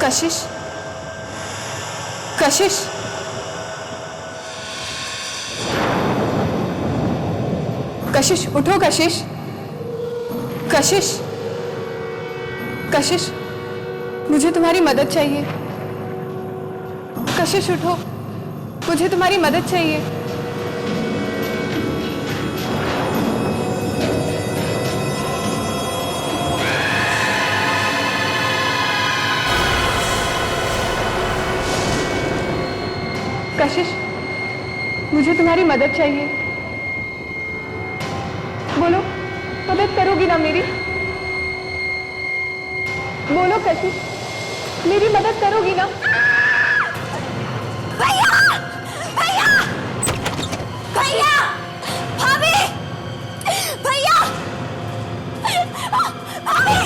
कशिश, कशिश, कशिश उठो कशिश, कशिश, कशिश मुझे तुम्हारी मदद चाहिए। कशिश उठो, मुझे तुम्हारी मदद चाहिए। कशिश मुझे तुम्हारी मदद चाहिए। बोलो, मदद करोगी ना मेरी? बोलो कशिश, मेरी मदद करोगी ना? भैया, भैया, भैया, भाभी, भैया, भाभी,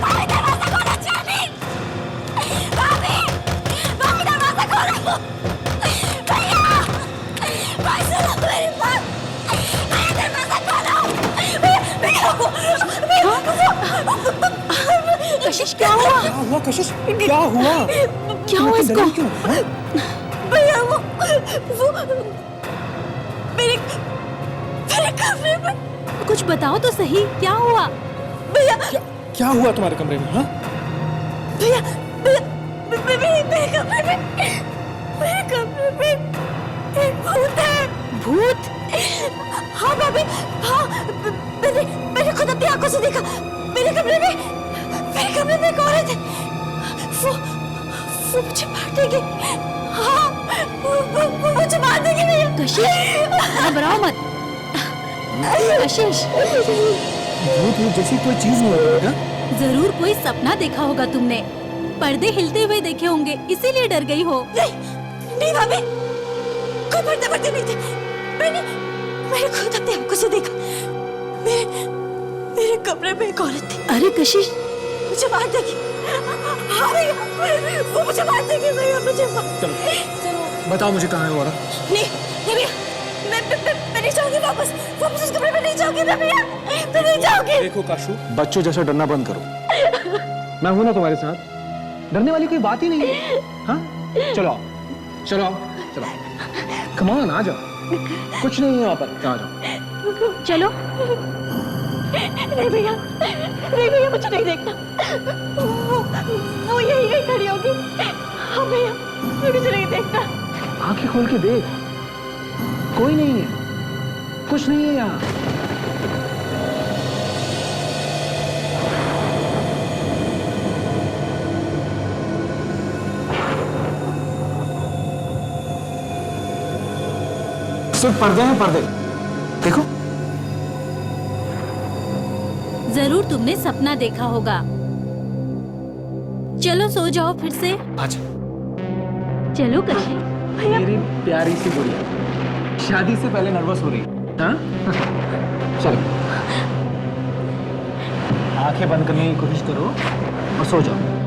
भाभी दरवाजा खोलो चाबी, भाभी, भाभी दरवाजा खोलो, भैया, भाई सुनो मेरी बात, भैया दरवाजा खोलो, भैया, कशिश क्या हुआ? क्या हुआ कशिश? क्या हुआ? क्या हुआ इसको? भैया वो मेरे कमरे में। कुछ बताओ तो सही, क्या हुआ? भैया क्या हुआ तुम्हारे कमरे में? हाँ भैया, भैया मेरे कमरे में एक भूत है। भूत? हाँ भाभी, हाँ मैंने खुद अपनी आंखों से देखा। मेरे कमरे में एक औरत है। वो मुझे मार देगी। हाँ, वो मुझे मार देगी भैया। कशिश, घबराओ मत। कशिश, भूत जैसी कोई चीज नहीं है बेटा। जरूर कोई सपना देखा होगा तुमने। पर्दे हिलते हुए देखे होंगे, इसीलिए डर गई हो। नहीं भाभी, कोई पर्दे नहीं थे। मैंने खुद अपनी आंखों से देखा। मेरे कमरे में एक औरत थी। अरे कशिश, मुझे मार देगी। हाँ भैया, वो मुझे मार देगी भैया, मुझे चलो बताओ मुझे कहाँ है वो औरत? नहीं भैया, मैं नहीं जाऊंगी वापस उस कमरे में नहीं जाऊंगी मैं भैया, मैं नहीं जाऊंगी। देखो काशू, बच्चों जैसा डरना बंद करो। मैं हूं ना तुम्हारे साथ, डरने वाली कोई बात ही नहीं है। हाँ चलो चलो चलो, कम ऑन, आ जाओ। कुछ नहीं है वहां पर, आ जाओ। चलो। नहीं भैया मुझे नहीं देखना। वो यही खड़ी होगी। हाँ भैया, मुझे नहीं देखना। आंखें खोल के देख, कोई नहीं है, कुछ नहीं है यहाँ। सिर्फ पर्दे हैं, पर्दे। देखो, जरूर तुमने सपना देखा होगा। चलो सो जाओ फिर से। अच्छा। चलो कशिश। मेरी प्यारी सी गुड़िया, शादी से पहले नर्वस हो रही है? हाँ? चलो, आंखें बंद करने की कोशिश करो और सो जाओ।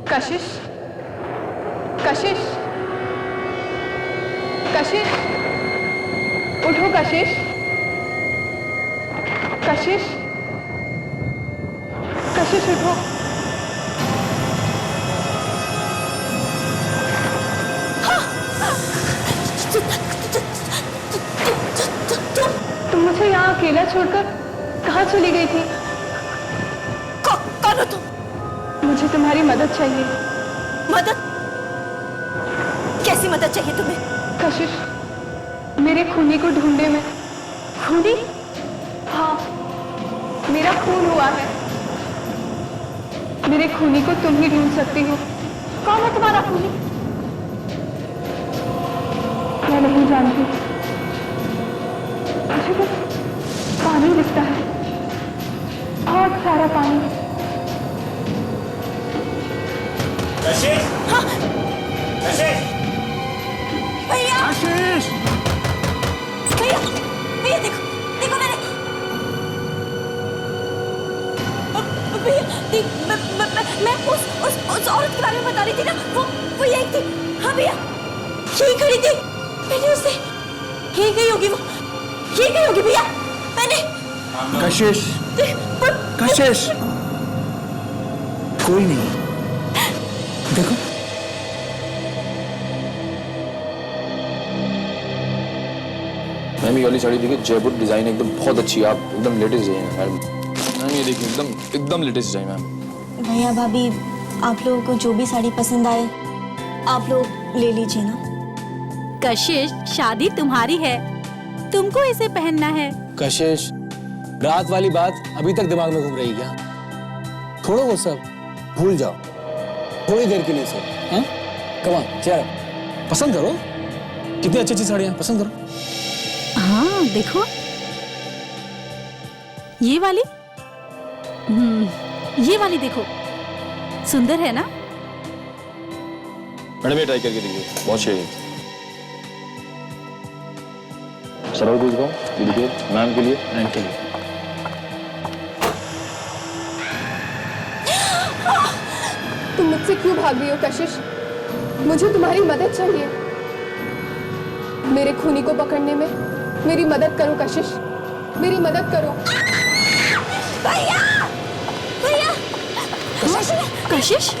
कशिश, कशिश, कशिश उठो कशिश, कशिश, कशिश उठो। तुम मुझे यहाँ अकेला छोड़कर कहाँ चली गई थी? कौन हो तुम? मुझे तुम्हारी मदद चाहिए। मदद? कैसी मदद चाहिए तुम्हें? कशिश, मेरे खूनी को ढूंढने में। खूनी? हाँ, मेरा खून हुआ है। मेरे खूनी को तुम ही ढूंढ सकती हो। कौन है तुम्हारा खूनी? मैं नहीं जानती, मुझे बस पानी दिखता है, बहुत सारा पानी। कशिश! हाँ कशिश! भैया, थी। मैं उस औरत के बारे में बता रही थी ना, वो यही थी। हाँ भैया, यही खड़ी थी। मैंने उससे, यही गई होगी वो, यही गई होगी भैया। मैंने कशिश, कशिश, कोई नहीं। देखो मैम, ये वाली साड़ी देखिए, जयपुर डिजाइन एकदम बहुत अच्छी है। आप एकदम लेटेस्ट डिजाइन है मैम। मैम ये देखिए, एकदम लेटेस्ट डिजाइन मैम। भैया भाभी, आप लोगों को जो भी साड़ी पसंद आए आप लोग ले लीजिए ना। कशिश, शादी तुम्हारी है, तुमको इसे पहनना है। कशिश, रात वाली बात अभी तक दिमाग में घूम रही क्या? छोड़ो वो सब, भूल जाओ थोड़ी देर के लिए सब। हाँ, कम ऑन, चलो पसंद करो, कितनी अच्छी अच्छी साड़ियां पसंद करो। हाँ देखो, ये वाली, ये वाली देखो, सुंदर है ना? मैडम ये ट्राई करके देखिए, बहुत सही है। सरल पूछ रहा हूँ, ये देखिए मैम के लिए एंड के लिए। तुम मुझसे क्यों भाग रही हो कशिश? मुझे तुम्हारी मदद चाहिए। मेरे खूनी को पकड़ने में मेरी मदद करो कशिश, मेरी मदद करो। भैया, भैया, कशिश,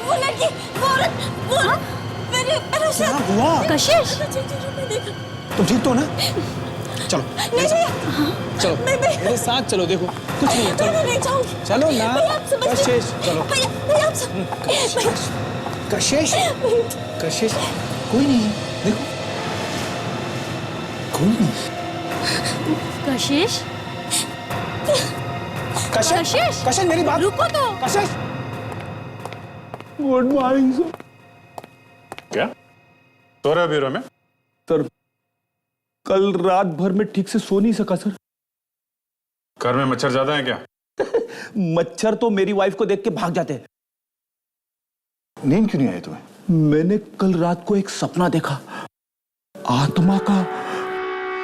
वो लड़की, वो औरत, वो मैंने उसे हुआ? कशिश, मैं देखा। तुम ठीक तो ना? चलो नहीं भैया, चलो मेरे साथ चलो, देखो कुछ नहीं है, मैं चलो नहीं जाऊंगी। चलो ना। भैया आप समझ नहीं- कशिश, चलो भैया, भैया आप समझ- कशिश, कशिश, कोई नहीं है, देखो कोई नहीं। कशिश, कशिश, कशिश, कशिश मेरी बात, रुको तो। कशिश। Good morning sir. क्या सो रहे हो ब्यूरो में? सर कल रात भर में ठीक से सो नहीं सका सर। घर में मच्छर ज्यादा है क्या? मच्छर तो मेरी वाइफ को देख के भाग जाते हैं। नींद क्यों नहीं आई तुम्हें? मैंने कल रात को एक सपना देखा, आत्मा का,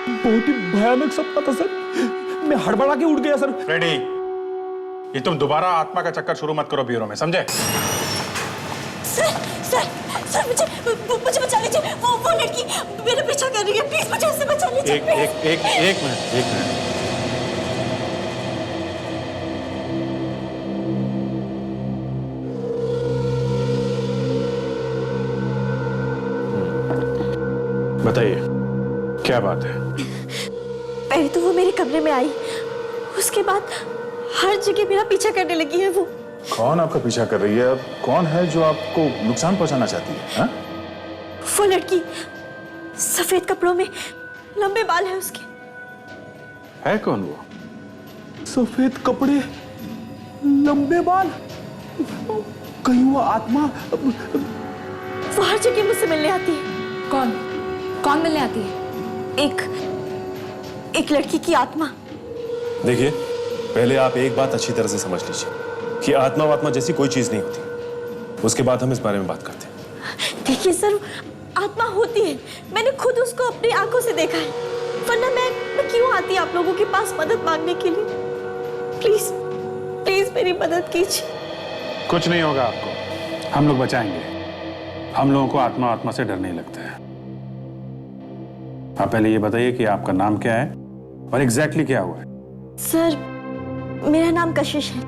बहुत ही भयानक सपना था सर। मैं हड़बड़ा के उठ गया सर। फ्रेडी, ये तुम दोबारा आत्मा का चक्कर शुरू मत करो ब्यूरो में, समझे? सर मुझे बचा लीजिए। वो लड़की मेरा पीछा कर रही है, प्लीज मुझे उससे बचा लीजिए। एक मिनट। बताइए क्या बात है? पहले तो वो मेरे कमरे में आई, उसके बाद हर जगह मेरा पीछा करने लगी है वो। कौन आपका पीछा कर रही है? अब कौन है जो आपको नुकसान पहुंचाना चाहती है? हा? वो लड़की, सफेद कपड़ों में, लंबे बाल है उसके। है कौन वो? सफेद कपड़े, लंबे बाल, कहीं वो आत्मा? वो हर जगह मुझसे मिलने आती है। कौन मिलने आती है? एक लड़की की आत्मा। देखिए, पहले आप एक बात अच्छी तरह से समझ लीजिए कि आत्मा जैसी कोई चीज नहीं होती। उसके बाद हम इस बारे में बात करते हैं। देखिए सर, आत्मा होती है, मैंने खुद उसको अपनी आंखों से देखा है, वरना मैं क्यों आती आप लोगों के पास मदद मांगने के लिए? प्लीज मेरी मदद कीजिए। कुछ नहीं होगा आपको, हम लोग बचाएंगे। हम लोगों को आत्मा से डर नहीं लगता है। आप पहले ये बताइए कि आपका नाम क्या है और एग्जैक्टली क्या हुआ है? सर, मेरा नाम कशिश है,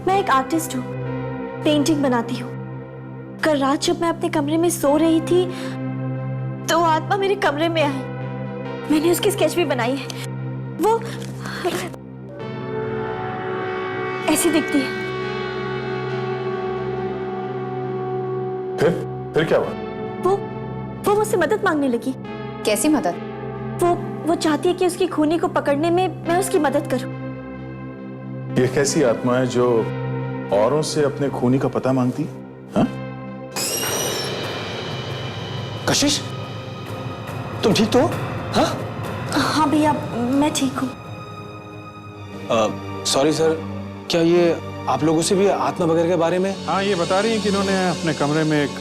मैं एक आर्टिस्ट हूँ, पेंटिंग बनाती हूँ। कल रात जब मैं अपने कमरे में सो रही थी तो वो आत्मा मेरे कमरे में आई। मैंने उसकी स्केच भी बनाई है, वो ऐसी दिखती है। फिर क्या हुआ? वो मुझसे मदद मांगने लगी। कैसी मदद? वो चाहती है कि उसकी खूनी को पकड़ने में मैं उसकी मदद करूं। ये कैसी आत्मा है जो औरों से अपने खूनी का पता मांगती? हाँ? कशिश, तुम ठीक तो हो? हाँ? हाँ भैया, मैं ठीक हूँ। सॉरी सर, क्या ये आप लोगों से भी आत्मा वगैरह के बारे में? हाँ, ये बता रही हैं कि इन्होंने अपने कमरे में एक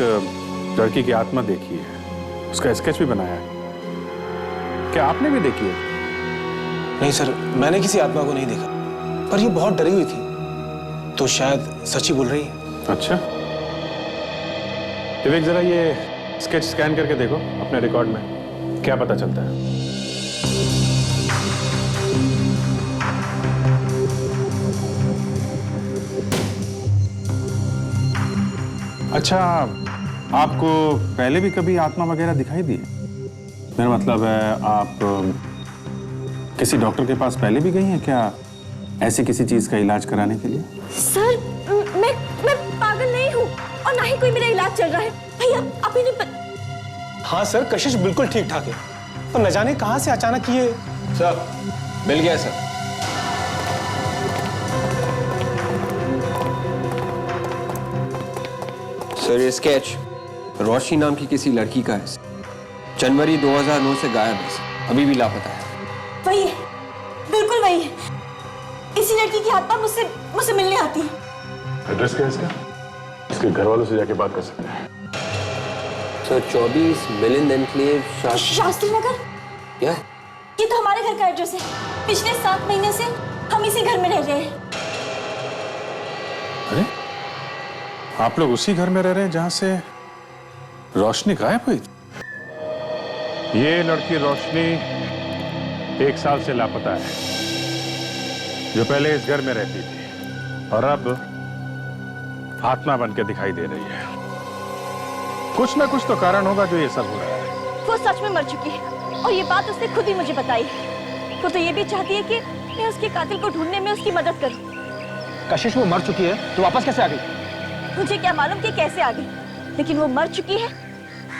लड़की की आत्मा देखी है, उसका स्केच भी बनाया है। क्या आपने भी देखी है? नहीं सर, मैंने किसी आत्मा को नहीं देखा, पर ये बहुत डरी हुई थी, तो शायद सच ही बोल रही है। अच्छा, विवेक जरा ये स्केच स्कैन करके देखो अपने रिकॉर्ड में, क्या पता चलता है। अच्छा, आपको पहले भी कभी आत्मा वगैरह दिखाई दी? मेरा मतलब है आप किसी डॉक्टर के पास पहले भी गई हैं क्या, ऐसी किसी चीज का इलाज कराने के लिए? सर मैं पागल नहीं हूँ और ना ही कोई मेरा इलाज चल रहा है। भैया आप ही नहीं हाँ सर, कशिश बिल्कुल ठीक ठाक है, पर न जाने कहां से अचानक ये। सर मिल गया सर। सर ये स्केच रोशनी नाम की किसी लड़की का है। जनवरी 2009 से गायब है, अभी भी लापता है। वही है, बिल्कुल वही है। इसी लड़की की आत्मा मुझसे मिलने आती है। एड्रेस क्या है इसका? इसके घर वालों से जाके बात कर सकते हैं। Sir 24 Milind enclave Shastri Nagar. क्या? ये तो हमारे घर का एड्रेस है। पिछले 7 महीने से हम इसी घर में रह रहे हैं। अरे, आप लोग उसी घर में रह रहे हैं जहां से रोशनी गायब हुई? ये लड़की रोशनी 1 साल से लापता है, जो पहले इस घर में रहती थी और अब आत्मा बनकर दिखाई दे रही है। कुछ ना कुछ तो कारण होगा जो ये सब हो रहा है। वो सच में मर चुकी है और ये बात उसने खुद ही मुझे बताई। वो तो ये भी चाहती है कि मैं उसके कातिल को ढूंढने में उसकी मदद करूं। कशिश वो मर चुकी है तो वापस कैसे आ गई? मुझे क्या मालूम कि कैसे आ गई, लेकिन वो मर चुकी है।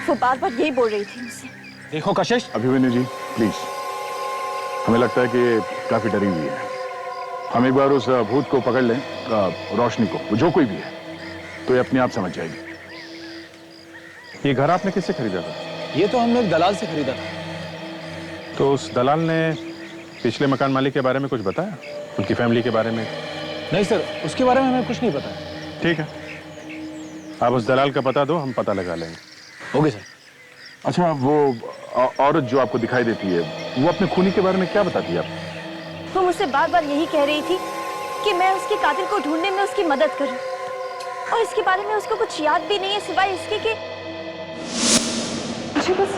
वो बार बार यही बोल रही थी मुझसे। देखो कशिश, अभिमन्यु जी प्लीज, हमें लगता है कि ये काफी डरी हुई है। हम एक बार उस भूत को पकड़ लें, रोशनी को, वो जो कोई भी है, तो ये अपने आप समझ जाएगी। ये घर आपने किससे खरीदा था? ये तो हमने एक दलाल से खरीदा था। तो उस दलाल ने पिछले मकान मालिक के बारे में कुछ बताया, उनकी फैमिली के बारे में? नहीं सर, उसके बारे में हमें कुछ नहीं पता। ठीक है, आप उस दलाल का पता दो, हम पता लगा लेंगे। Okay sir. अच्छा, वो औरत जो आपको दिखाई देती है, वो अपने खूनी के बारे में क्या बताती है आपको? वो मुझसे बार बार यही कह रही थी कि मैं उसके कातिल को ढूंढने में उसकी मदद करूं, और इसके बारे में उसको कुछ याद भी नहीं है सिवाय इसके कि मुझे बस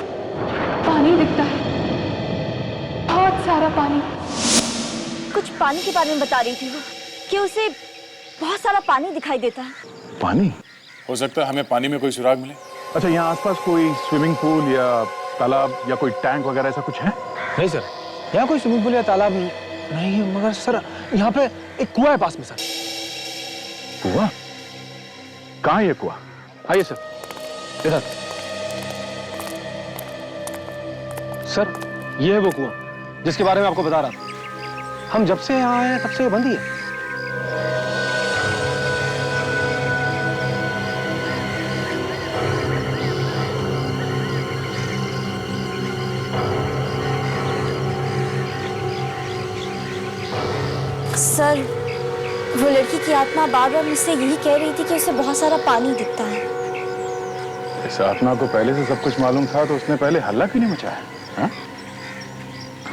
पानी दिखता है, बहुत सारा पानी। कुछ पानी के बारे में बता रही थी वो, कि उसे बहुत सारा पानी दिखाई देता है। पानी? हो सकता है हमें पानी में कोई सुराग मिले। अच्छा, यहाँ आसपास कोई स्विमिंग पूल या तालाब या कोई टैंक वगैरह ऐसा कुछ है? नहीं सर, यहाँ कोई स्विमिंग पूल या तालाब नहीं है, मगर सर यहाँ पे एक कुआं है पास में सर। कुआं? कहाँ है ये कुआं? आइए सर, इधर। सर ये है वो कुआं जिसके बारे में आपको बता रहा था। हम जब से यहाँ आए हैं तब से ये बंद ही है। सर वो लड़की की आत्मा बार बार मुझसे यही कह रही थी कि उसे बहुत सारा पानी दिखता है। इस आत्मा को पहले से सब कुछ मालूम था तो उसने पहले हल्ला क्यों नहीं मचाया? हाँ?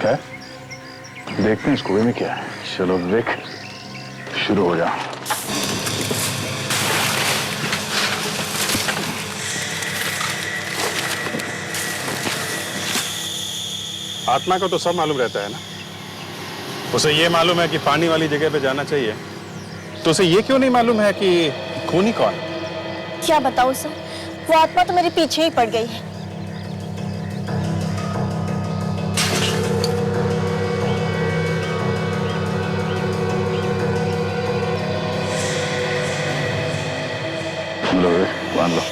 क्या? देखते हैं इस कुएं में क्या है। चलो विवेक, शुरू हो जा। आत्मा को तो सब मालूम रहता है ना, उसे ये मालूम है कि पानी वाली जगह पे जाना चाहिए, तो उसे ये क्यों नहीं मालूम है कि खूनी कौन है? क्या बताऊं सर, वो आत्मा तो मेरे पीछे ही पड़ गई है। लो बांध लो।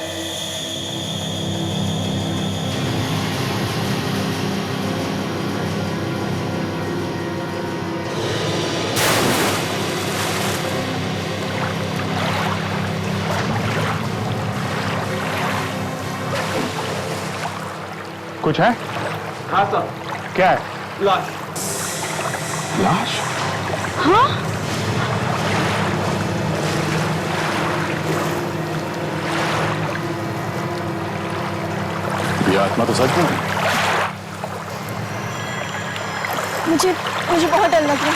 कुछ है? हाँ सर। क्या है? लाश। लाश? हाँ? ये आत्मा तो सच में है। मुझे बहुत डर लग रहा है।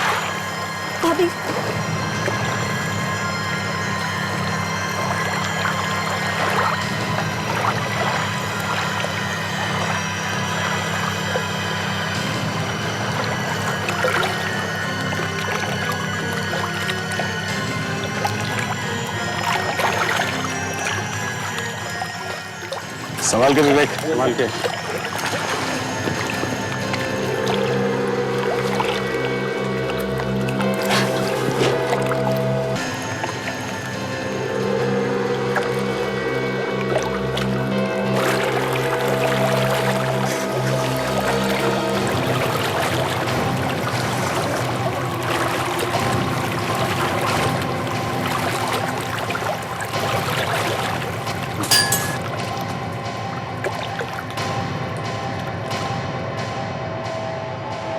भाभी संभाल के विवेक, संभाल के।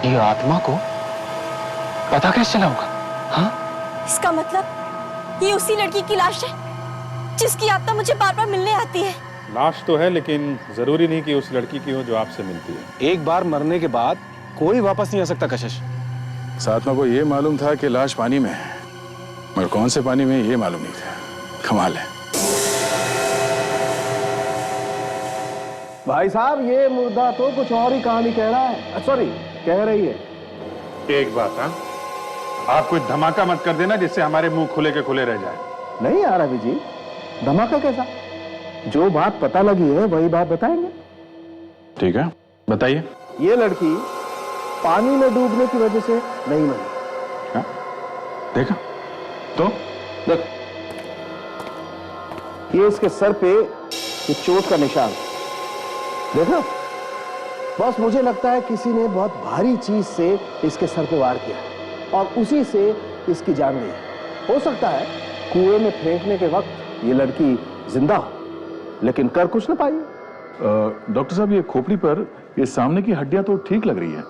ये आत्मा को पता कैसे चला होगा? हाँ? इसका मतलब ये उसी लड़की की लाश है जिसकी आत्मा मुझे बार बार मिलने आती है। लाश तो है, लेकिन जरूरी नहीं कि उस लड़की की हो जो आपसे मिलती है। एक बार मरने के बाद कोई वापस नहीं आ सकता कशिश। सातमा को ये मालूम था कि लाश पानी में है, मगर कौन से पानी में ये मालूम नहीं था। कमाल है। भाई साहब, ये मुर्दा तो कुछ और ही कहानी कह रहा है, सॉरी कह रही है। एक बात, हाँ, आप कोई धमाका मत कर देना जिससे हमारे मुंह खुले के खुले रह जाए। नहीं यार अभी जी, धमाका कैसा? जो बात पता लगी है वही बात बताएंगे। ठीक है, बताइए। ये लड़की पानी में डूबने की वजह से नहीं मरी। हाँ? देखा तो देख, ये इसके सर पे ये चोट का निशान देखा। बस मुझे लगता है किसी ने बहुत भारी चीज से इसके सर पे वार किया और उसी से इसकी जान गई। हो सकता है कुएं में फेंकने के वक्त ये लड़की जिंदा हो, लेकिन कर कुछ ना पाई। डॉक्टर साहब, ये खोपड़ी पर ये सामने की हड्डियां तो ठीक लग रही है,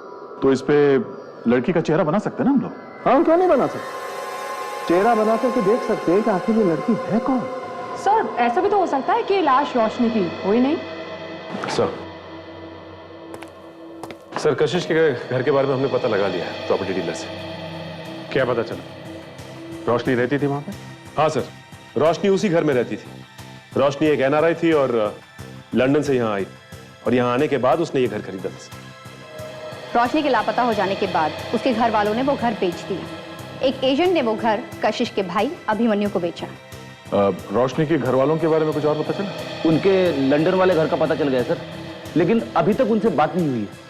तो इस पे लड़की का चेहरा बना सकते हैं ना हम लोग? हाँ, क्यों नहीं बना सकते? चेहरा बना करके देख सकते हैं कि आखिर ये लड़की है कौन। सर ऐसा भी तो हो सकता है कि लाश रोशनी की हो ही नहीं। सर, कशिश के घर के बारे में हमने पता लगा लिया है प्रॉपर्टी डीलर से। क्या पता चला? रोशनी रहती थी वहां पे? हाँ सर, रोशनी उसी घर में रहती थी। रोशनी एक NRI थी और लंदन से यहाँ आई, और यहाँ आने के बाद उसने ये घर खरीदा था। रोशनी के लापता हो जाने के बाद उसके घर वालों ने वो घर बेच दिया। एक एजेंट ने वो घर कशिश के भाई अभिमन्यु को बेचा। रोशनी के घर वालों के बारे में कुछ और पता चला? उनके लंदन वाले घर का पता चल गया सर, लेकिन अभी तक उनसे बात नहीं हुई है।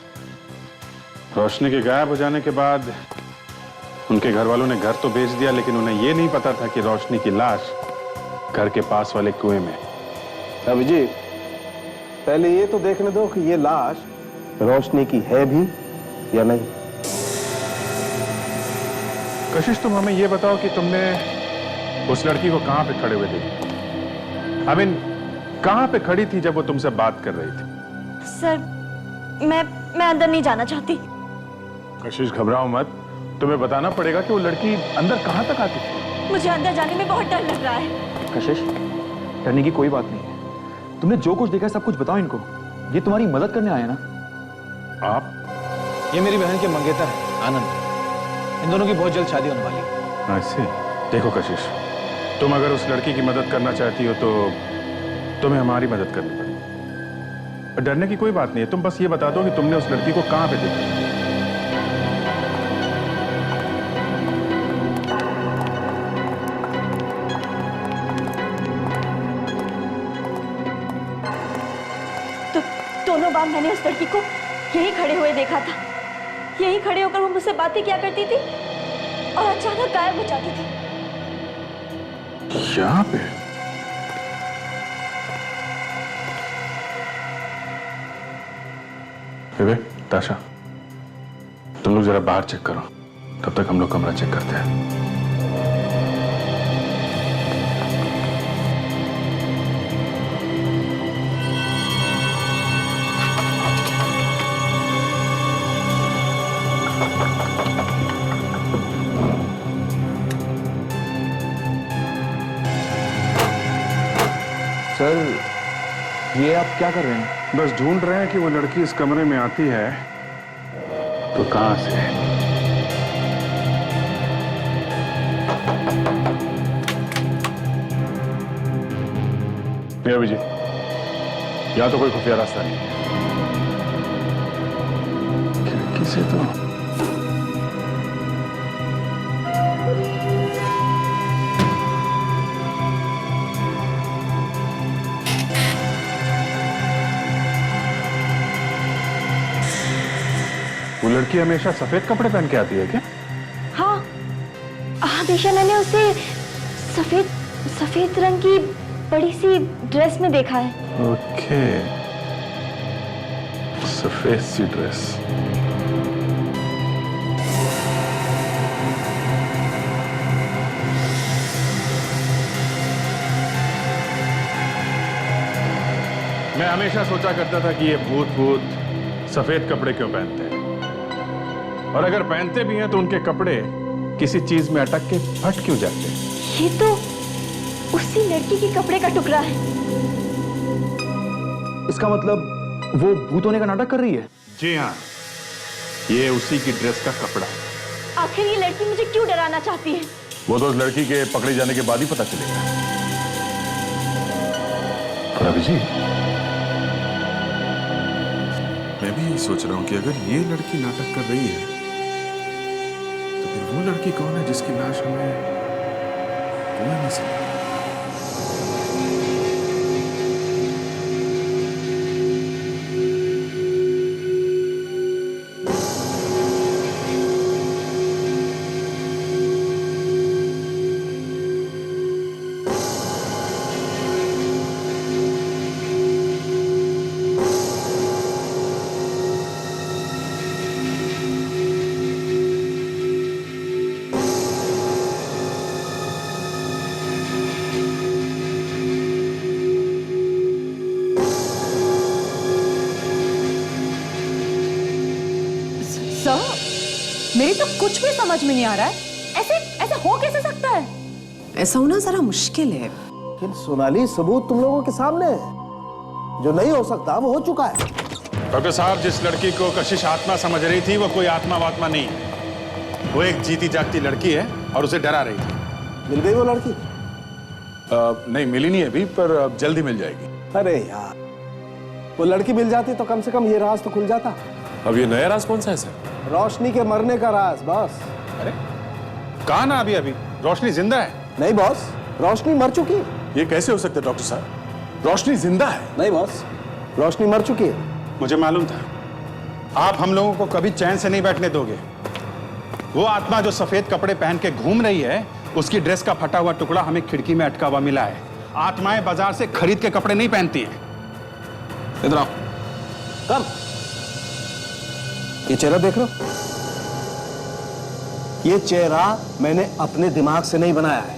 रोशनी के गायब हो जाने के बाद उनके घर वालों ने घर तो बेच दिया, लेकिन उन्हें यह नहीं पता था कि रोशनी की लाश घर के पास वाले कुएं में। अभिजीत, पहले ये तो देखने दो कि ये लाश रोशनी की है भी या नहीं। कशिश, तुम हमें यह बताओ कि तुमने उस लड़की को कहां पे खड़े हुए देखा? आई मीन, कहां पे खड़ी थी जब वो तुमसे बात कर रही थी? सर, मैं अंदर नहीं जाना चाहती। कशिश, घबराओ मत, तुम्हें बताना पड़ेगा कि वो लड़की अंदर कहां तक आती थी। मुझे अंदर जाने में बहुत डर लग रहा है। कशिश, डरने की कोई बात नहीं है। तुमने जो कुछ देखा सब कुछ बताओ इनको, ये तुम्हारी मदद करने आए ना। आप? ये मेरी बहन के मंगेतर है आनंद। इन दोनों की बहुत जल्द शादी होने वाली है। ऐसे देखो कशिश, तुम अगर उस लड़की की मदद करना चाहती हो तो तुम्हें हमारी मदद करनी पड़ेगी। डरने की कोई बात नहीं है, तुम बस ये बता दो कि तुमने उस लड़की को कहां पे देखा। तो दोनों बार मैंने उस लड़की को यहीं खड़े हुए देखा था। यहीं खड़े होकर वो मुझसे बातें किया करती थी और अचानक गायब हो जाती थी। यहाँ पे? विवेक, ताशा, तुम लोग जरा बाहर चेक करो, तब तक हम लोग कमरा चेक करते हैं। सर, ये आप क्या कर रहे हैं? बस ढूंढ रहे हैं कि वो लड़की इस कमरे में आती है तो कहां से। ये अभिजीत, या तो कोई खुफिया रास्ता नहीं है। खिड़की से तो वो लड़की हमेशा सफेद कपड़े पहन के आती है क्या? हाँ, हमेशा मैंने उसे सफेद सफेद रंग की बड़ी सी ड्रेस में देखा है। ओके, सफेद सी ड्रेस। मैं हमेशा सोचा करता था कि ये भूत सफेद कपड़े क्यों पहनते हैं, और अगर पहनते भी हैं तो उनके कपड़े किसी चीज में अटक के फट क्यों जाते हैं। ये तो उसी लड़की के कपड़े का टुकड़ा है। इसका मतलब वो भूत होने का नाटक कर रही है? जी हाँ, ये उसी की ड्रेस का कपड़ा है। आखिर ये लड़की मुझे क्यों डराना चाहती है? वो तो उस लड़की के पकड़े जाने के बाद ही पता चलेगा। पर अभिजीत, मैं भी यही सोच रहा हूं कि अगर ये लड़की नाटक कर रही है तो फिर वो लड़की कौन है जिसकी लाश हमें कोई नहीं समझ। मेरी तो कुछ भी समझ में नहीं आ रहा है। ऐसे ऐसे हो कैसे सकता है? ऐसा होना जरा मुश्किल है। लेकिन सोनाली, सबूत तुम लोगों के सामने है। जो नहीं हो सकता वो हो चुका है। डॉक्टर साहब, जिस लड़की को कशिश आत्मा समझ रही थी वो कोई आत्मा वात्मा नहीं है। वो एक जीती जागती लड़की है और उसे डरा रही थी। मिल गई वो लड़की? नहीं मिली नहीं अभी, पर अब जल्दी मिल जाएगी। अरे यार, वो लड़की मिल जाती तो कम से कम ये राज तो खुल जाता। अब ये नया राज कौन सा है सर? रोशनी के मरने का राज बॉस। अरे कहा ना अभी रोशनी जिंदा है। नहीं बॉस, रोशनी मर चुकी है। ये कैसे हो सकता है डॉक्टर साहब? रोशनी जिंदा है। नहीं बॉस, रोशनी मर चुकी है। मुझे मालूम था आप हम लोगों को कभी चैन से नहीं बैठने दोगे। वो आत्मा जो सफेद कपड़े पहन के घूम रही है, उसकी ड्रेस का फटा हुआ टुकड़ा हमें खिड़की में अटका हुआ मिला है। आत्माएं बाजार से खरीद के कपड़े नहीं पहनती हैं। इधर आओ। कब? ये चेहरा देख रहे हो? ये चेहरा मैंने अपने दिमाग से नहीं बनाया है।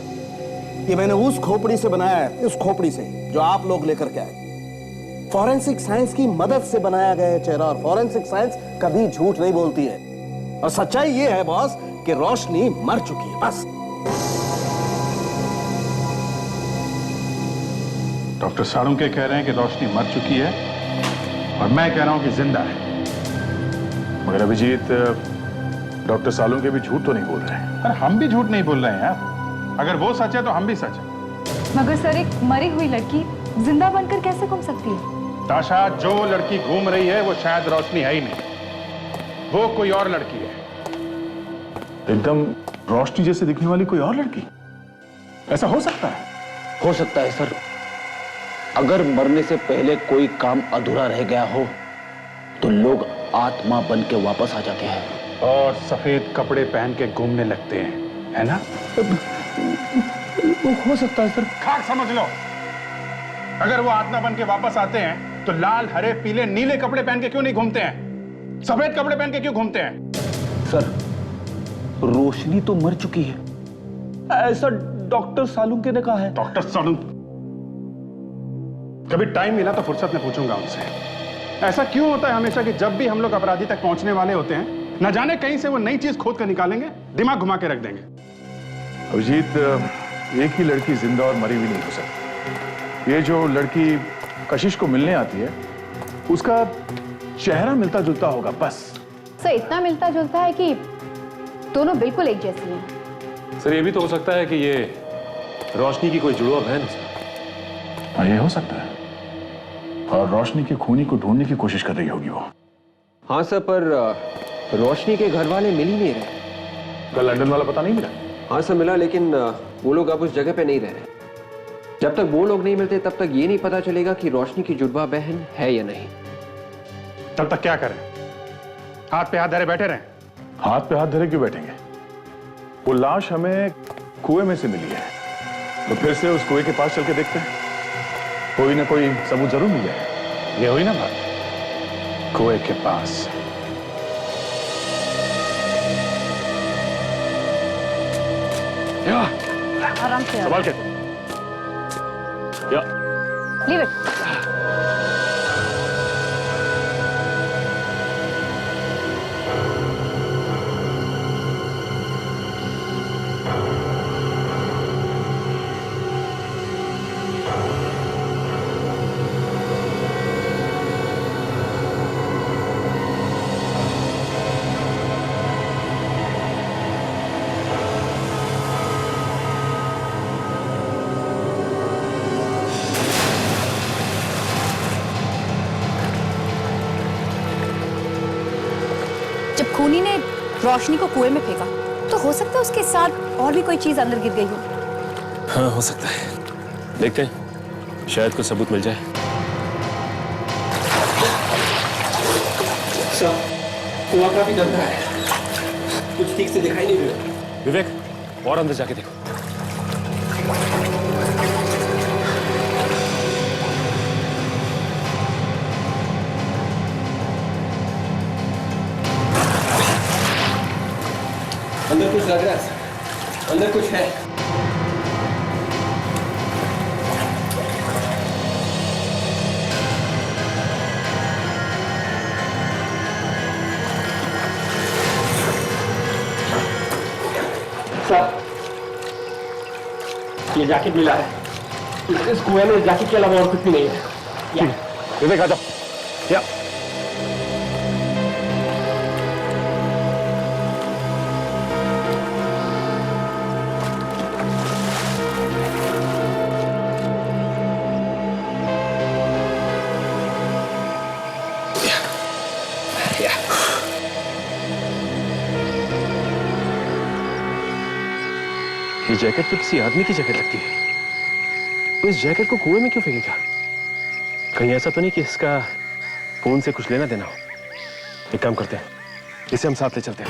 ये मैंने उस खोपड़ी से बनाया है, उस खोपड़ी से जो आप लोग लेकर के आए। फॉरेंसिक साइंस की मदद से बनाया गया है चेहरा, और फॉरेंसिक साइंस कभी झूठ नहीं बोलती है। और सच्चाई ये है बॉस कि रोशनी मर चुकी है, बस। डॉक्टर साळुंके कह रहे हैं कि रोशनी मर चुकी है और मैं कह रहा हूं कि जिंदा है। मगर अभिजीत, डॉक्टर साळुंके भी झूठ तो नहीं बोल रहे हैं। अरे हम भी झूठ नहीं बोल रहे हैं यार। अगर वो सच है तो हम भी सच है। मगर सर, एक मरी हुई लड़की जिंदा बनकर कैसे घूम सकती है? ताशा, जो लड़की घूम रही है वो शायद रोशनी है ही नहीं, वो कोई और लड़की है। एकदम रोशनी जैसे दिखने वाली कोई और लड़की? ऐसा हो सकता है? हो सकता है सर। अगर मरने से पहले कोई काम अधूरा रह गया हो तो लोग आत्मा बन के वापस आ जाते हैं और सफेद कपड़े पहन के घूमने लगते हैं, है ना? वो हो सकता है सर। खाक समझ लो। अगर वो आत्मा बन के वापस आते हैं तो लाल, हरे, पीले, नीले कपड़े पहन के क्यों नहीं घूमते हैं? सफेद कपड़े पहन के क्यों घूमते हैं? सर, रोशनी तो मर चुकी है, ऐसा डॉक्टर साळुंके ने कहा है। डॉक्टर साळुंके? कभी टाइम मिला तो फुर्सत में पूछूंगा उनसे। ऐसा क्यों होता है हमेशा कि जब भी हम लोग अपराधी तक पहुंचने वाले होते हैं, न जाने कहीं से वो नई चीज खोद कर निकालेंगे, दिमाग घुमा के रख देंगे। अभिजीत, एक ही लड़की जिंदा और मरी भी नहीं हो सकती। ये जो लड़की कशिश को मिलने आती है, उसका चेहरा मिलता जुलता होगा, बस। सर, इतना मिलता जुलता है कि दोनों बिल्कुल एक जैसी हैं। सर, ये भी तो हो सकता है कि ये रोशनी की कोई जुड़वा बहन है। हाँ, ये हो सकता है। और रोशनी के खूनी को ढूंढने की कोशिश कर रही होगी वो। हाँ सर, पर रोशनी के घर वाले मिल ही नहीं रहे। कल लंदन वाला पता नहीं मिला? हाँ सर, मिला, लेकिन वो लोग अब उस जगह पे नहीं रह रहे। जब तक वो लोग नहीं मिलते तब तक ये नहीं पता चलेगा कि रोशनी की जुड़वा बहन है या नहीं। तब तक क्या करें? हाथ पे हाथ धरे बैठे रहे। हाथ पे हाथ धरे क्यों बैठेंगे? वो लाश हमें कुएं में से मिली है, तो फिर से उस कुएं के पास चल के देखते हैं, कोई ना कोई सबूत जरूर मिल जाएगा। ये हुई ना बात, कुएं के पास। आराम से संभाल के। या लीव इट। जब खूनी ने रोशनी को कुएं में फेंका तो हो सकता है उसके साथ और भी कोई चीज अंदर गिर गई हो। हाँ, हो सकता है। देखते हैं, शायद कोई सबूत मिल जाए। कुआं काफी गंदा है, कुछ ठीक से दिखाई नहीं दे रहा। विवेक, और अंदर जाके देखो। अंदर कुछ लग रहा है, अंदर कुछ है। सर, ये जैकेट मिला है। इस कुएं में जैकेट के अलावा और कुछ भी नहीं है। विवेक आ जाओ। या ये जैकेट तो किसी आदमी की जैकेट लगती है। वो इस जैकेट को कुएं में क्यों फेंकेगा? कहीं ऐसा तो नहीं कि इसका फोन से कुछ लेना देना हो? एक काम करते हैं, इसे हम साथ ले चलते हैं।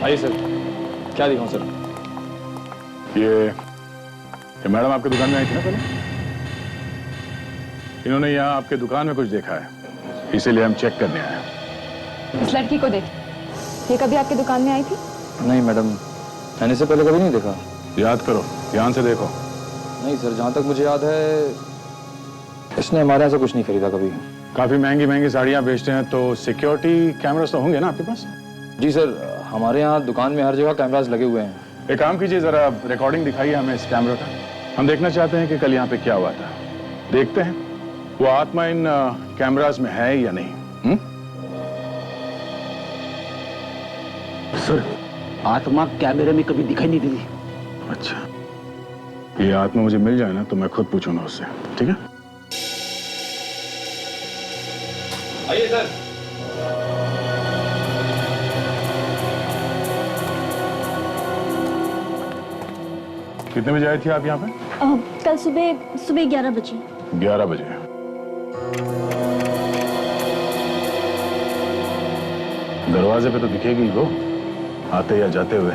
आइए सर, क्या दिखाऊं सर? ये मैडम आपकी दुकान में आई थी ना पहले? इन्होंने यहाँ आपके दुकान में कुछ देखा है, इसीलिए हम चेक करने आए हैं। इस लड़की को देख, ये कभी आपकी दुकान में आई थी? नहीं मैडम, मैंने इसे पहले कभी नहीं देखा। याद करो, ध्यान से देखो। नहीं सर, जहाँ तक मुझे याद है इसने हमारे यहाँ से कुछ नहीं खरीदा कभी। काफी महंगी महंगी साड़ियाँ बेचते हैं, तो सिक्योरिटी कैमरास तो होंगे ना आपके पास? जी सर, हमारे यहाँ दुकान में हर जगह कैमरास लगे हुए हैं। एक काम कीजिए, जरा रिकॉर्डिंग दिखाइए हमें इस कैमरा का। हम देखना चाहते हैं कि कल यहाँ पे क्या हुआ था। देखते हैं वो आत्मा इन कैमरास में है या नहीं। सर, आत्मा कैमरे में कभी दिखाई नहीं देती। अच्छा, ये आत्मा मुझे मिल जाए ना तो मैं खुद पूछूंगा उससे, ठीक है? आइए सर। कितने बजे आई थी आप यहाँ पे? कल सुबह 11 बजे। 11 बजे। दरवाजे पे तो दिखेगी वो, आते या जाते हुए।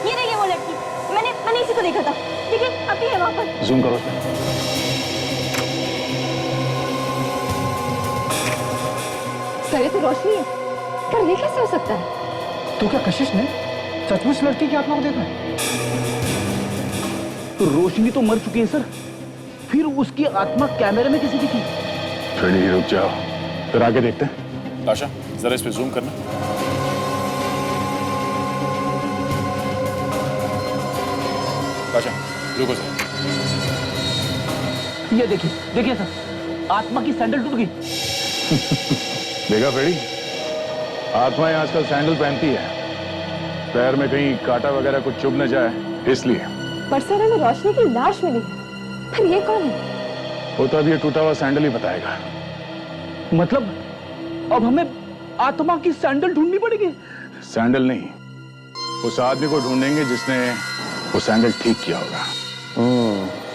ये देखिए वो लड़की। मैंने इसी को देखा था। देखिए, अभी है वहां पर। जूम करो उसमें। सर, ये तो रोशनी है, पर ये कैसे हो सकता है? तो क्या कशिश ने सचमुच लड़की की आत्मा को देखा है? तो रोशनी तो मर चुकी है सर, फिर उसकी आत्मा कैमरे में कैसे दिखी? फ्रेडी, रुक जाओ, फिर आगे देखते हैं। आशा, जरा इस पे जूम करना। आशा, रुको सर। ये देखिए सर, आत्मा की सैंडल टूट गई। देखा फ्रेडी, आत्माएं आजकल सैंडल पहनती है, पैर में कहीं कांटा वगैरह कुछ चुभ न जाए इसलिए। पर सर, हमें रोशनी की लाश मिली, पर ये कौन है? वो तो अब ये टूटा हुआ सैंडल ही बताएगा। मतलब अब हमें आत्मा की सैंडल ढूंढनी पड़ेगी? सैंडल नहीं, उस आदमी को ढूंढेंगे जिसने वो सैंडल ठीक किया होगा।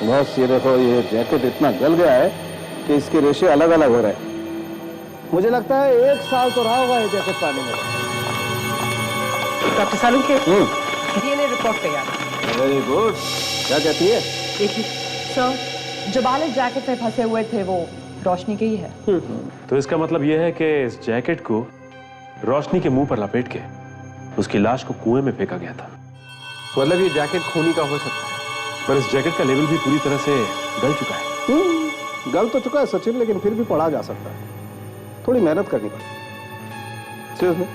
बस ये देखो, ये जैकेट इतना गल गया है कि इसके रेशे अलग अलग हो रहे हैं। मुझे लगता है 1 साल तो रहा होगा ये जैकेट पानी में। डॉक्टर सालुंखे, डीएनए रिपोर्ट तैयार है। Very good. क्या कहती है? देखिए सर, जो बाल इस जैकेट में फंसे हुए थे वो रोशनी के ही है। तो इसका मतलब यह है कि इस जैकेट को रोशनी के मुंह पर लपेट के उसकी लाश को कुएं में फेंका गया था। मतलब ये जैकेट खूनी का हो सकता है, पर इस जैकेट का लेवल भी पूरी तरह से गल चुका है। गल तो चुका है सचिन, लेकिन फिर भी पढ़ा जा सकता है। थोड़ी मेहनत करनी पड़ेगी। सीरियसली।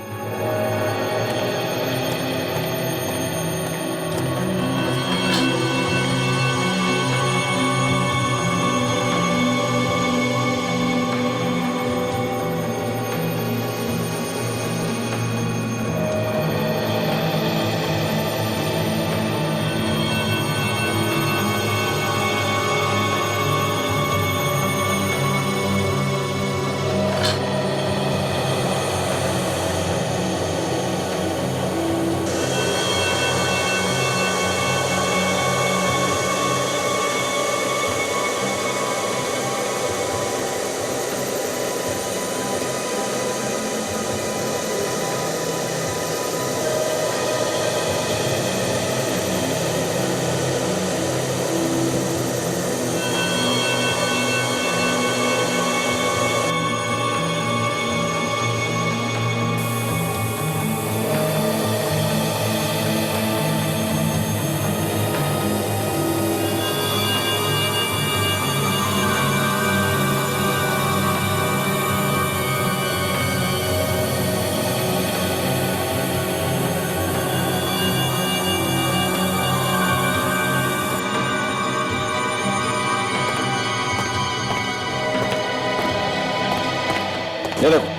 ये देखो,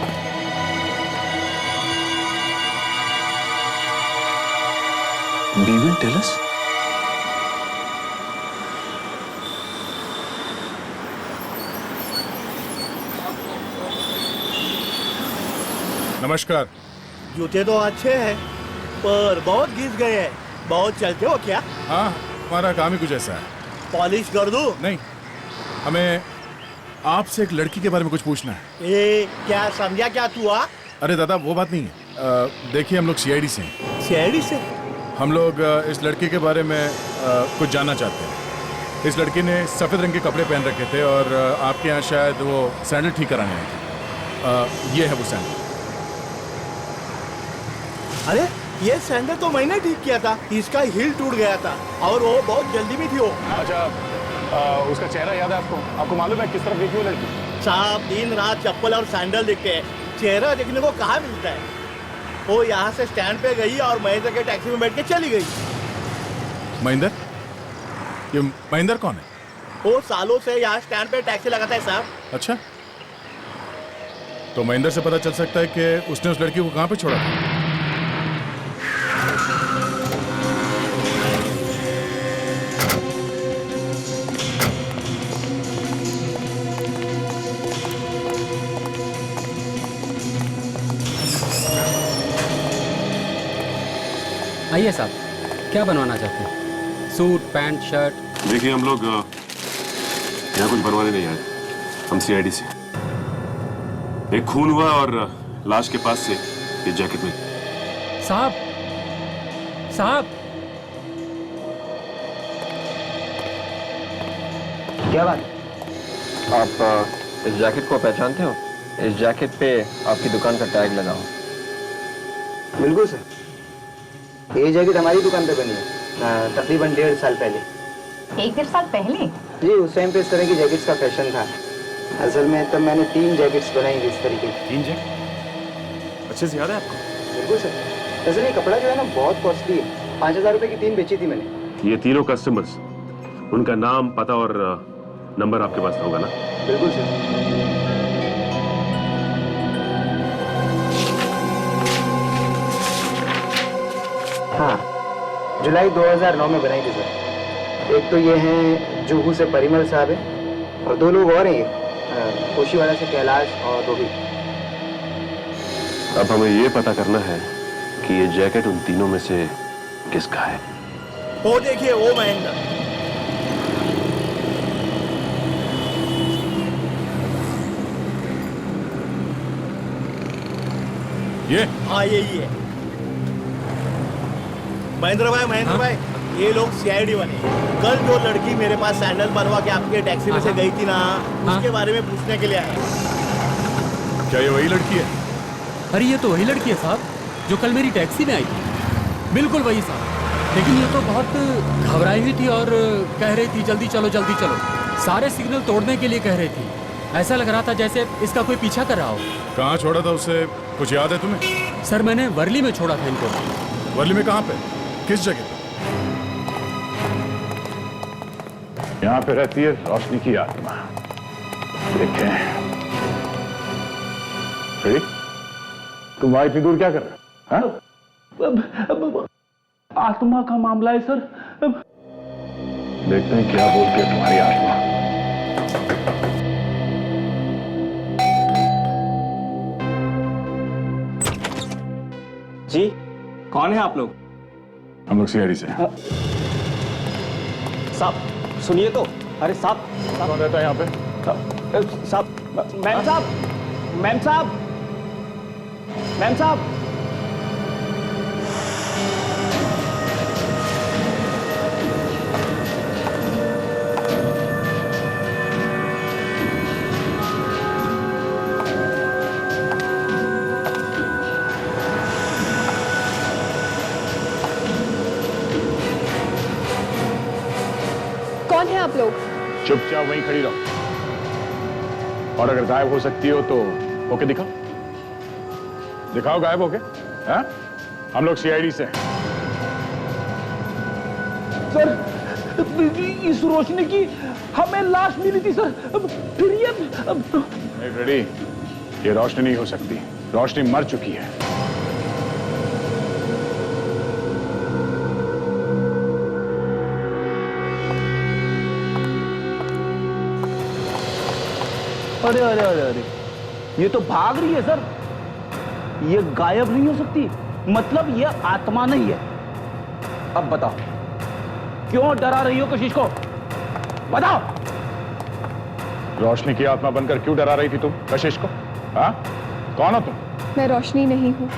They will tell us? नमस्कार। जूते तो अच्छे हैं पर बहुत घिस गए हैं। बहुत चलते हो क्या? हाँ, हमारा काम ही कुछ ऐसा है। पॉलिश कर दूं? नहीं, हमें आपसे एक लड़की के बारे में कुछ पूछना है। क्या समझा क्या तू? अरे दादा, वो बात नहीं है। देखिए, हम लोग सीआईडी से हैं। सीआईडी से? हम लोग इस लड़की के बारे में कुछ जानना चाहते हैं। इस लड़की ने सफ़ेद रंग के कपड़े पहन रखे थे और आपके यहाँ शायद वो सैंडल ठीक कराने आई थी। ये है वो सैंडल। अरे ये सैंडल तो मैंने ठीक किया था। इसका हील टूट गया था और वो बहुत जल्दी में थी वो। अच्छा, उसका चेहरा याद है आपको? आपको मालूम है किस तरफ देखी वो लड़की? साहब, दिन रात चप्पल और सैंडल दिखते हैं, चेहरा देखने को कहाँ मिलता है? वो यहाँ से स्टैंड पे गई और महेंद्र के टैक्सी में बैठ के चली गई। महेंद्र? ये महेंद्र कौन है? वो सालों से यहाँ स्टैंड पे टैक्सी लगाता है साहब। अच्छा, तो महेंद्र से पता चल सकता है कि उसने उस लड़की को कहाँ पे छोड़ा था। आइए साहब, क्या बनवाना चाहते हैं? Suit, pant, shirt? देखिए, हम लोग यहाँ कुछ बनवाने नहीं आए। हम सीआईडी से। एक खून हुआ और लाश के पास से ये जैकेट में। साहब, साहब, क्या बात? आप इस जैकेट को पहचानते हो? इस जैकेट पे आपकी दुकान का टैग लगा हो। बिल्कुल सर, ये जैकेट हमारी दुकान पे बनी है तकरीबन 1.5 साल पहले। 1-1.5 साल पहले? जी, उस टाइम पे इस तरह की जैकेट्स का फैशन था। असल में तब मैंने 3 जैकेट्स बनाई थी इस तरीके की। 3 जैकेट? अच्छे से याद है आपको? बिल्कुल सर। असल ये कपड़ा जो है ना बहुत कॉस्टली है। 5,000 रुपए की 3 बेची थी मैंने। ये तीनों कस्टमर्स, उनका नाम, पता और नंबर आपके पास होगा ना? बिल्कुल सर। हाँ, जुलाई 2009 में बनाई थी सर। एक तो ये हैं जुहू से परिमल साहब है, और 2 लोग और हैं, कोशीवाड़ा से कैलाश और रोहित। अब हमें ये पता करना है कि ये जैकेट उन तीनों में से किसका है। वो देखिए, वो महेंद्र। ये? हाँ, यही है। महेंद्र भाई, ये लोग सीआईडी वाले। कल जो लड़की मेरे पास सैंडल बनवा के आपके टैक्सी में से गई थी ना, उसके बारे में पूछने के लिए आए। क्या ये वही लड़की है? अरे ये तो वही लड़की है साहब, जो कल मेरी टैक्सी में आई थी। बिल्कुल वही साहब, लेकिन ये तो बहुत घबराई हुई थी और कह रही थी जल्दी चलो जल्दी चलो। सारे सिग्नल तोड़ने के लिए कह रही थी। ऐसा लग रहा था जैसे इसका कोई पीछा कर रहा हो। कहाँ छोड़ा था उसे, कुछ याद है तुम्हें? सर मैंने वर्ली में छोड़ा था इनको। वर्ली में कहाँ पे, किस जगह? यहाँ पे रहती है रोशनी की आत्मा। देखें, तुम वहां इतनी दूर क्या कर रहे हो? आत्मा का मामला है सर। देखते हैं क्या बोलती है तुम्हारी आत्मा। जी, कौन है आप लोग? हम लोग सीआईडी से। साहब सुनिए तो। अरे साहब, कौन रहता है यहाँ पे? साहब, मैम साहब, मैम साहब, मैम साहब। कौन है आप लोग? चुपचाप वहीं खड़ी रहो, और अगर गायब हो सकती हो तो होके दिखाओ। दिखाओ गायब होके। हाँ? हम लोग सीआईडी से हैं। सर, इस रोशनी की हमें लाश मिली थी सर। फिर ये रेडी, ये रोशनी नहीं हो सकती। रोशनी मर चुकी है। अरे अरे अरे अरे, ये तो भाग रही है सर। ये गायब नहीं हो सकती, मतलब ये आत्मा नहीं है। अब बताओ, क्यों डरा रही हो कशिश को? बताओ। रोशनी की आत्मा बनकर क्यों डरा रही थी तुम कशिश को? हाँ? कौन हो तुम? मैं रोशनी नहीं हूँ।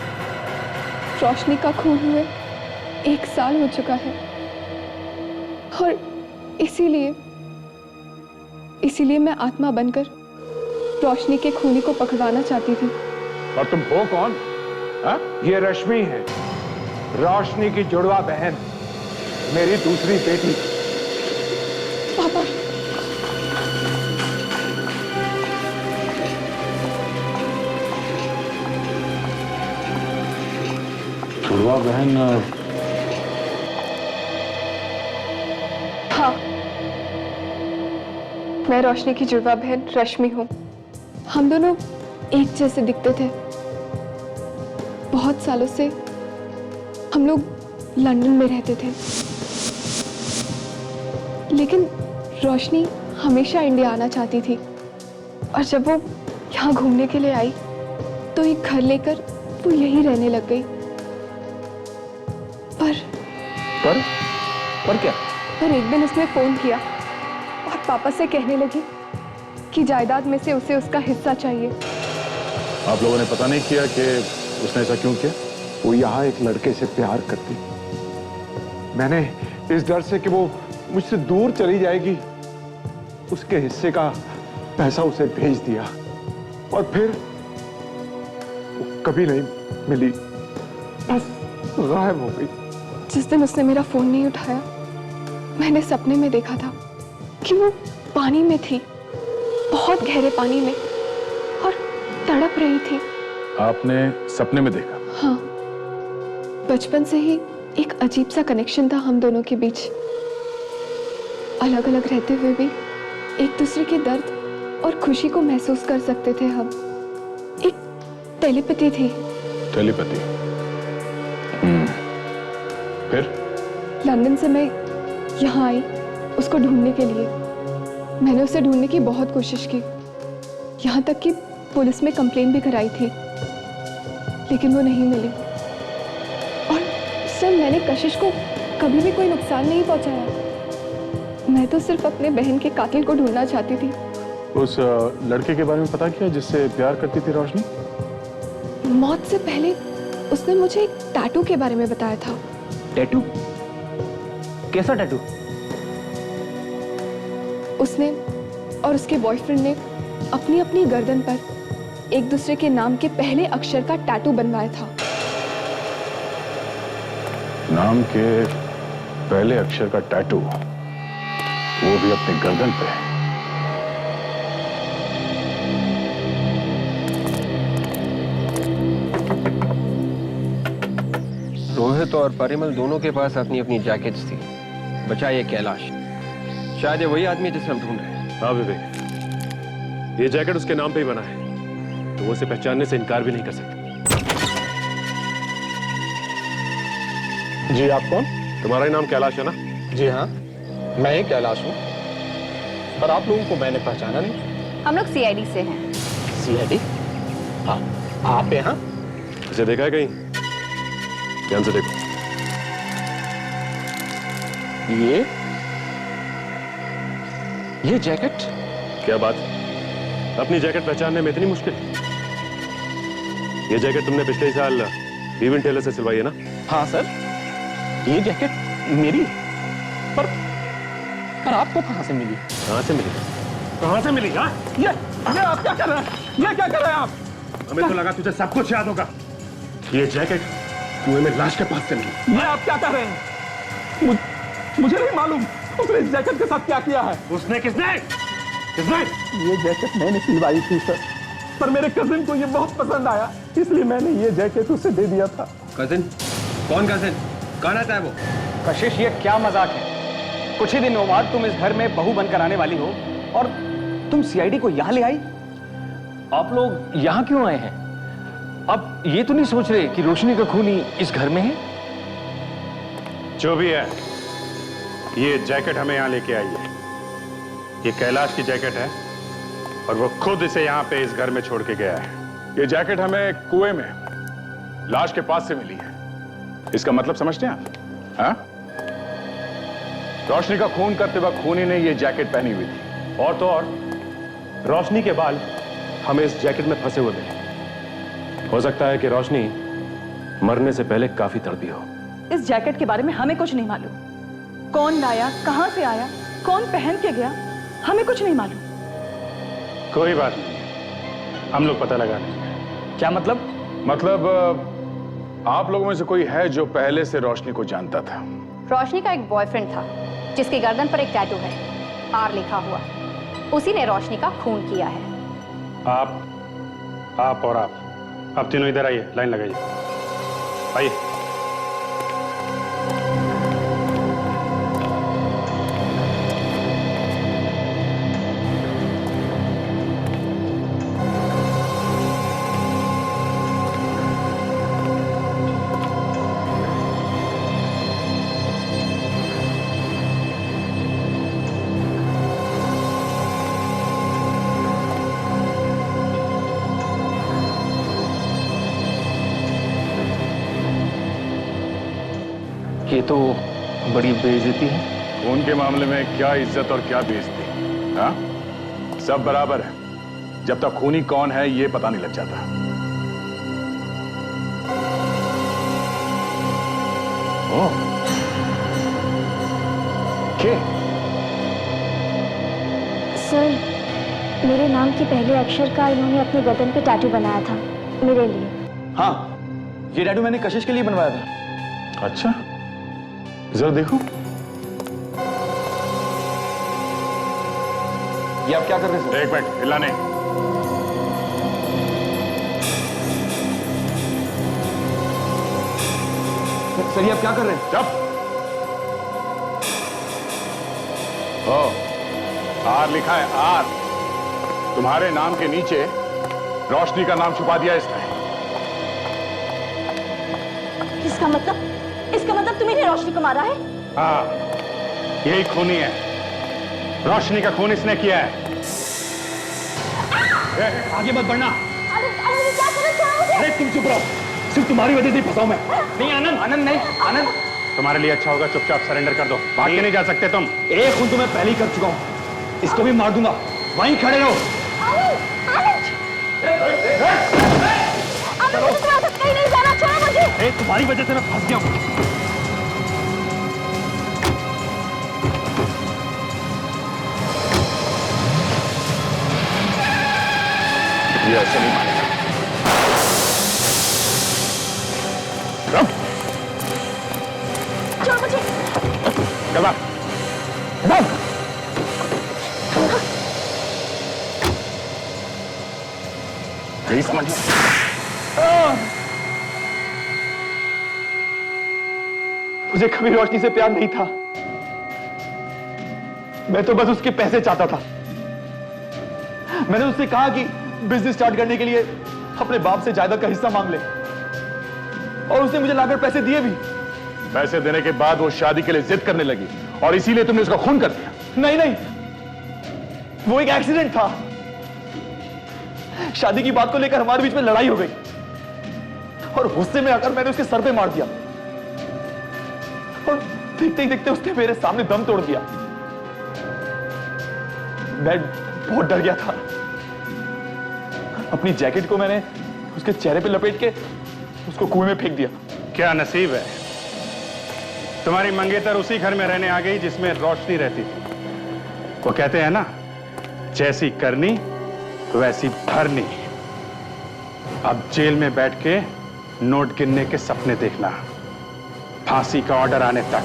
रोशनी का खून हुए 1 साल हो चुका है, और इसीलिए मैं आत्मा बनकर रोशनी के खूनी को पकड़वाना चाहती थी। और तुम हो कौन? हा? ये रश्मि है, रोशनी की जुड़वा बहन, मेरी दूसरी बेटी। पापा, जुड़वा बहन? हाँ, मैं रोशनी की जुड़वा बहन रश्मि हूँ। हम दोनों एक जैसे दिखते थे। बहुत सालों से हम लोग लंदन में रहते थे, लेकिन रोशनी हमेशा इंडिया आना चाहती थी, और जब वो यहाँ घूमने के लिए आई तो एक घर लेकर वो यहीं रहने लग गई। पर क्या? पर एक दिन उसने फोन किया और पापा से कहने लगी कि जायदाद में से उसे उसका हिस्सा चाहिए। आप लोगों ने पता नहीं किया कि उसने ऐसा क्यों किया? वो यहाँ एक लड़के से प्यार करती। मैंने इस डर से कि वो मुझसे दूर चली जाएगी, उसके हिस्से का पैसा उसे भेज दिया, और फिर वो कभी नहीं मिली, बस गायब हो गई। जिस दिन उसने मेरा फोन नहीं उठाया, मैंने सपने में देखा था कि वो पानी में थी, बहुत गहरे पानी में, और तड़प रही थी। आपने सपने में देखा? हाँ, बचपन से ही एक अजीब सा कनेक्शन था हम दोनों के बीच। अलग अलग रहते हुए भी एक दूसरे के दर्द और खुशी को महसूस कर सकते थे हम। एक टेलीपैथी थी। टेलीपैथी? फिर? लंदन से मैं यहाँ आई उसको ढूंढने के लिए, मैंने उसे ढूंढने की बहुत कोशिश की, यहाँ तक कि पुलिस में कंप्लेन भी कराई थी, लेकिन वो नहीं मिली। और सर, मैंने कशिश को कभी भी कोई नुकसान नहीं पहुंचाया। मैं तो सिर्फ अपने बहन के कातिल को ढूंढना चाहती थी। उस लड़के के बारे में पता किया जिससे प्यार करती थी रोशनी? मौत से पहले उसने मुझे एक टैटू के बारे में बताया था। टैटू? कैसा टैटू? उसने और उसके बॉयफ्रेंड ने अपनी अपनी गर्दन पर एक दूसरे के नाम के पहले अक्षर का टैटू बनवाया था। नाम के पहले अक्षर का टैटू, वो भी अपनी गर्दन पे। रोहित और परिमल दोनों के पास अपनी अपनी जैकेट्स थी, बचा ये कैलाश। शायद ये वही आदमी है जिसे हम ढूंढ रहे हैं। हाँ विवेक, ये जैकेट उसके नाम पे ही बना है, तो वो उसे पहचानने से इनकार भी नहीं कर सकते। जी, आप कौन? तुम्हारा ही नाम कैलाश है ना? जी हाँ, मैं ही कैलाश हूँ, पर आप लोगों को मैंने पहचाना नहीं। हम लोग सीआईडी से हैं। सीआईडी? हाँ, आप यहाँ? इसे देखा है कहीं? ध्यान से देखो। ये जैकेट? क्या बात, अपनी जैकेट पहचानने में इतनी मुश्किल? ये जैकेट तुमने पिछले साल इवेंट टेलर से सिलवाई है ना? हाँ सर, ये जैकेट मेरी। पर आपको कहाँ से मिली? कहाँ से मिली? कहाँ से मिली? हाँ? ये आप क्या कर रहे हैं? ये क्या कर रहे हैं आप? हमें तो लगा तुझे सब कुछ याद होगा। ये जैकेट कुएं में लाश के पास से मिली। ये आप क्या कर रहे हैं? मुझे नहीं मालूम उसने इस जैकेट के साथ क्या किया है। उसने? किसने? ये जैकेट मैंने सिलवाई थी सर, पर मेरे कजिन को ये बहुत पसंद आया, इसलिए मैंने ये जैकेट उसे दे दिया था। कजिन? कौन कजिन? कहाँ रहता है वो? कशिश, ये क्या मजाक है? कुछ ही दिनों बाद तुम इस घर में बहू बनकर आने वाली हो और तुम सीआईडी को यहां ले आई। आप लोग यहां क्यों आए हैं? अब ये तो नहीं सोच रहे कि रोशनी का खूनी इस घर में है? जो भी है, ये जैकेट हमें यहां लेके आई है। ये कैलाश की जैकेट है और वो खुद इसे यहां पे इस घर में छोड़ के गया है। ये जैकेट हमें कुएं में लाश के पास से मिली है। इसका मतलब समझते हैं आप? हाँ? रोशनी का खून करते वक्त खूनी ने ये जैकेट पहनी हुई थी। और तो और रोशनी के बाल हमें इस जैकेट में फंसे हुए मिले। हो सकता है कि रोशनी मरने से पहले काफी तड़पी हो। इस जैकेट के बारे में हमें कुछ नहीं मालूम। कौन लाया, कहां से आया, कौन पहन के गया, हमें कुछ नहीं मालूम। कोई बात नहीं, हम लोग पता लगा लेंगे। क्या मतलब? मतलब आप लोगों में से कोई है जो पहले से रोशनी को जानता था? रोशनी का एक बॉयफ्रेंड था जिसकी गर्दन पर एक टैटू है, आर लिखा हुआ। उसी ने रोशनी का खून किया है। आप और आप तीनों इधर आइए, लाइन लगाइए। आइए। ये तो बड़ी बेइज्जती है। खून के मामले में क्या इज्जत और क्या बेइज्जती? हाँ, सब बराबर है जब तक खूनी कौन है ये पता नहीं लग जाता। ओह, के? सर, मेरे नाम के पहले अक्षर का इन्होंने अपने गर्दन पे टैटू बनाया था मेरे लिए। हाँ, ये टैटू मैंने कशिश के लिए बनवाया था। अच्छा, जरा देखो। ये आप क्या कर रहे हैं सर? एक मिनट, हिला नहीं। सर, ये आप क्या कर रहे हैं? चुप। आर लिखा है, आर। तुम्हारे नाम के नीचे रोशनी का नाम छुपा दिया इसने। इसका मतलब तुम्ही ने रोशनी को मारा है? हाँ, यही खूनी है। रोशनी का खून इसने किया है। आगे मत बढ़ना। क्या करूं, छोड़ो मुझे। अरे तुम चुप रहो, सिर्फ तुम्हारी वजह से फंसा हूं मैं। नहीं आनंद, आनंद नहीं, आनंद। तुम्हारे लिए अच्छा होगा चुपचाप सरेंडर कर दो, भाग के नहीं जा सकते तुम। एक खून तो मैं पहले ही कर चुका हूं, इसको भी मार दूंगा। वहीं खड़े रहो। कहीं नहीं जाना, छोड़ो मुझे। तुम्हारी वजह से मैं फंस गया हूं। ये ऐसे नहीं मानेगा। छोड़ो मुझे। चला यही समझ। मुझे कभी रोशनी से प्यार नहीं था, मैं तो बस उसके पैसे चाहता था। मैंने उससे कहा कि बिजनेस स्टार्ट करने के लिए अपने बाप से जायदाद का हिस्सा मांग ले, और उसने मुझे लाकर पैसे दिए भी। पैसे देने के बाद वो शादी के लिए जिद करने लगी और इसीलिए तुमने उसका खून कर दिया। नहीं नहीं, वो एक एक्सीडेंट था। शादी की बात को लेकर हमारे बीच में लड़ाई हो गई और गुस्से में आकर मैंने उसके सर पे मार दिया, और देखते ही देखते उसने मेरे सामने दम तोड़ दिया। मैं बहुत डर गया था। अपनी जैकेट को मैंने उसके चेहरे पे लपेट के उसको कुएं में फेंक दिया। क्या नसीब है, तुम्हारी मंगेतर उसी घर में रहने आ गई जिसमें रोशनी रहती थी। वो कहते हैं ना, जैसी करनी वैसी भरनी। अब जेल में बैठ के नोट गिनने के सपने देखना, फांसी का ऑर्डर आने तक।